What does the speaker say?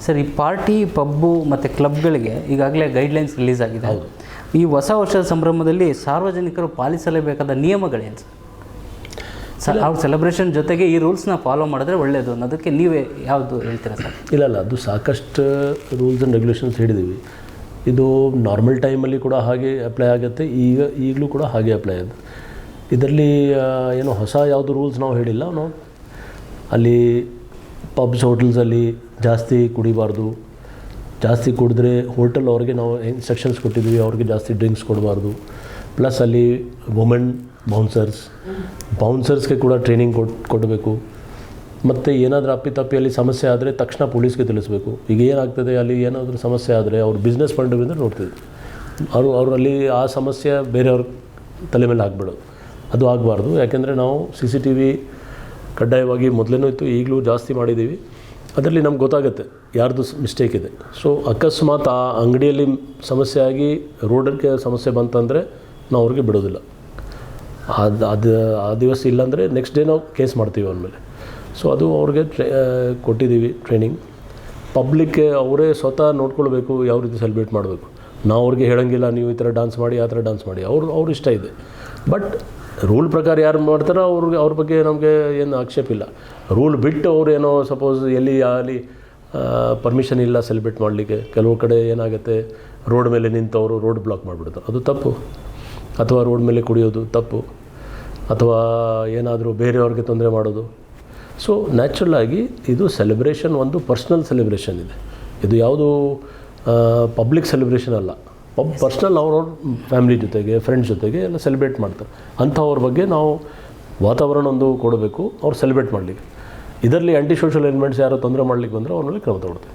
Sir, ಈ party, pub ಮತ್ತು ಕ್ಲಬ್ಗಳಿಗೆ ಈಗಾಗಲೇ ಗೈಡ್ಲೈನ್ಸ್ ರಿಲೀಸ್ ಆಗಿದೆ. ಹೌದು. ಈ ಹೊಸ ವರ್ಷದ ಸಂಭ್ರಮದಲ್ಲಿ ಸಾರ್ವಜನಿಕರು ಪಾಲಿಸಲೇಬೇಕಾದ ನಿಯಮಗಳೇನು ಸರ್? ಅವ್ರ ಸೆಲೆಬ್ರೇಷನ್ ಜೊತೆಗೆ ಈ ರೂಲ್ಸ್ನ ಫಾಲೋ ಮಾಡಿದ್ರೆ ಒಳ್ಳೆಯದು ಅನ್ನೋದಕ್ಕೆ ನೀವೇ ಯಾವುದು ಹೇಳ್ತೀರಾ ಸರ್? ಇಲ್ಲ, ಅದು ಸಾಕಷ್ಟು ರೂಲ್ಸ್ ಆ್ಯಂಡ್ ರೆಗ್ಯುಲೇಷನ್ಸ್ ಹಿಡಿದೀವಿ. ಇದು ನಾರ್ಮಲ್ ಟೈಮಲ್ಲಿ ಕೂಡ ಹಾಗೆ ಅಪ್ಲೈ ಆಗುತ್ತೆ, ಈಗಲೂ ಕೂಡ ಹಾಗೆ ಅಪ್ಲೈ ಆಗುತ್ತೆ. ಇದರಲ್ಲಿ ಏನು ಹೊಸ ಯಾವುದು ರೂಲ್ಸ್ ನಾವು ಹೇಳಿಲ್ಲ. ನಾವು ಅಲ್ಲಿ ಪಬ್ಸ್, ಹೋಟೆಲ್ಸಲ್ಲಿ ಜಾಸ್ತಿ ಕುಡಿಬಾರ್ದು. ಜಾಸ್ತಿ ಕುಡಿದ್ರೆ ಹೋಟೆಲ್ ಅವ್ರಿಗೆ ನಾವು ಇನ್ಸ್ಟ್ರಕ್ಷನ್ಸ್ ಕೊಟ್ಟಿದ್ದೀವಿ, ಅವ್ರಿಗೆ ಜಾಸ್ತಿ ಡ್ರಿಂಕ್ಸ್ ಕೊಡಬಾರ್ದು. ಪ್ಲಸ್ ಅಲ್ಲಿ ವುಮೆನ್ ಬೌನ್ಸರ್ಸ್ಗೆ ಕೂಡ ಟ್ರೈನಿಂಗ್ ಕೊಡಬೇಕು. ಮತ್ತು ಏನಾದರೂ ಅಪ್ಪಿತಪ್ಪಿಯಲ್ಲಿ ಸಮಸ್ಯೆ ಆದರೆ ತಕ್ಷಣ ಪೊಲೀಸ್ಗೆ ತಿಳಿಸ್ಬೇಕು. ಈಗ ಏನಾಗ್ತದೆ, ಅಲ್ಲಿ ಏನಾದರೂ ಸಮಸ್ಯೆ ಆದರೆ ಅವ್ರು ಬಿಸ್ನೆಸ್ ಪಾಯಿಂಟ್ ಆಫ್ ವ್ಯೂಯಿಂದ ನೋಡ್ತಿದ್ರು, ಅವರಲ್ಲಿ ಆ ಸಮಸ್ಯೆ ಬೇರೆಯವ್ರ ತಲೆ ಮೇಲೆ ಹಾಕ್ಬಿಡೋದು. ಅದು ಆಗಬಾರ್ದು. ಯಾಕೆಂದರೆ ನಾವು CCTV ಕಡ್ಡಾಯವಾಗಿ ಮೊದಲೇನೂ ಇತ್ತು, ಈಗಲೂ ಜಾಸ್ತಿ ಮಾಡಿದ್ದೀವಿ. ಅದರಲ್ಲಿ ನಮ್ಗೆ ಗೊತ್ತಾಗುತ್ತೆ ಯಾರ್ದು ಮಿಸ್ಟೇಕ್ ಇದೆ. ಸೊ ಅಕಸ್ಮಾತ್ ಆ ಅಂಗಡಿಯಲ್ಲಿ ಸಮಸ್ಯೆ ಆಗಿ ರೋಡಕ್ಕೆ ಸಮಸ್ಯೆ ಬಂತಂದರೆ ನಾವು ಅವ್ರಿಗೆ ಬಿಡೋದಿಲ್ಲ. ಅದು ಆ ದಿವಸ ಇಲ್ಲಾಂದರೆ ನೆಕ್ಸ್ಟ್ ಡೇ ನಾವು ಕೇಸ್ ಮಾಡ್ತೀವಿ ಅವ್ರ ಮೇಲೆ. ಸೊ ಅದು ಅವ್ರಿಗೆ ಕೊಟ್ಟಿದ್ದೀವಿ ಟ್ರೈನಿಂಗ್. ಪಬ್ಲಿಕ್ಗೆ ಅವರೇ ಸ್ವತಃ ನೋಡ್ಕೊಳ್ಬೇಕು ಯಾವ ರೀತಿ ಸೆಲೆಬ್ರೇಟ್ ಮಾಡಬೇಕು. ನಾವು ಅವ್ರಿಗೆ ಹೇಳೋಂಗಿಲ್ಲ ನೀವು ಈ ಥರ ಡ್ಯಾನ್ಸ್ ಮಾಡಿ, ಆ ಥರ ಡ್ಯಾನ್ಸ್ ಮಾಡಿ. ಅವ್ರ ಇಷ್ಟ ಇದೆ. ಬಟ್ ರೂಲ್ ಪ್ರಕಾರ ಯಾರು ಮಾಡ್ತಾರೋ ಅವ್ರ ಬಗ್ಗೆ ನಮಗೆ ಏನು ಆಕ್ಷೇಪ ಇಲ್ಲ. ರೂಲ್ ಬಿಟ್ಟು ಅವ್ರು ಏನೋ ಸಪೋಸ್ ಎಲ್ಲಿ ಅಲ್ಲಿ ಪರ್ಮಿಷನ್ ಇಲ್ಲ ಸೆಲೆಬ್ರೇಟ್ ಮಾಡಲಿಕ್ಕೆ, ಕೆಲವು ಕಡೆ ಏನಾಗುತ್ತೆ, ರೋಡ್ ಮೇಲೆ ನಿಂತವರು ರೋಡ್ ಬ್ಲಾಕ್ ಮಾಡಿಬಿಡ್ತಾರೆ, ಅದು ತಪ್ಪು. ಅಥವಾ ರೋಡ್ ಮೇಲೆ ಕುಡಿಯೋದು ತಪ್ಪು, ಅಥವಾ ಏನಾದರೂ ಬೇರೆಯವ್ರಿಗೆ ತೊಂದರೆ ಮಾಡೋದು. ಸೊ ನ್ಯಾಚುರಲ್ಲಾಗಿ ಇದು ಸೆಲೆಬ್ರೇಷನ್ ಒಂದು ಪರ್ಸ್ನಲ್ ಸೆಲೆಬ್ರೇಷನ್ ಇದೆ. ಇದು ಯಾವುದು ಪಬ್ಲಿಕ್ ಸೆಲೆಬ್ರೇಷನ್ ಅಲ್ಲ. ಪರ್ಸ್ನಲ್ ಅವ್ರವ್ರ ಫ್ಯಾಮಿಲಿ ಜೊತೆಗೆ, ಫ್ರೆಂಡ್ಸ್ ಜೊತೆಗೆ ಎಲ್ಲ ಸೆಲೆಬ್ರೇಟ್ ಮಾಡ್ತಾರೆ. ಅಂಥವ್ರ ಬಗ್ಗೆ ನಾವು ವಾತಾವರಣ ಒಂದು ಕೊಡಬೇಕು, ಅವ್ರು ಸೆಲೆಬ್ರೇಟ್ ಮಾಡಲಿಕ್ಕೆ. ಇದರಲ್ಲಿ ಆ್ಯಂಟಿ ಸೋಷಲ್ ಎಲಿಮೆಂಟ್ಸ್ ಯಾರೋ ತೊಂದರೆ ಮಾಡಲಿಕ್ಕೆ ಬಂದರೆ ಅವ್ರ ಮೇಲೆ ಕ್ರಮ ತಗೊಳ್ತೀವಿ.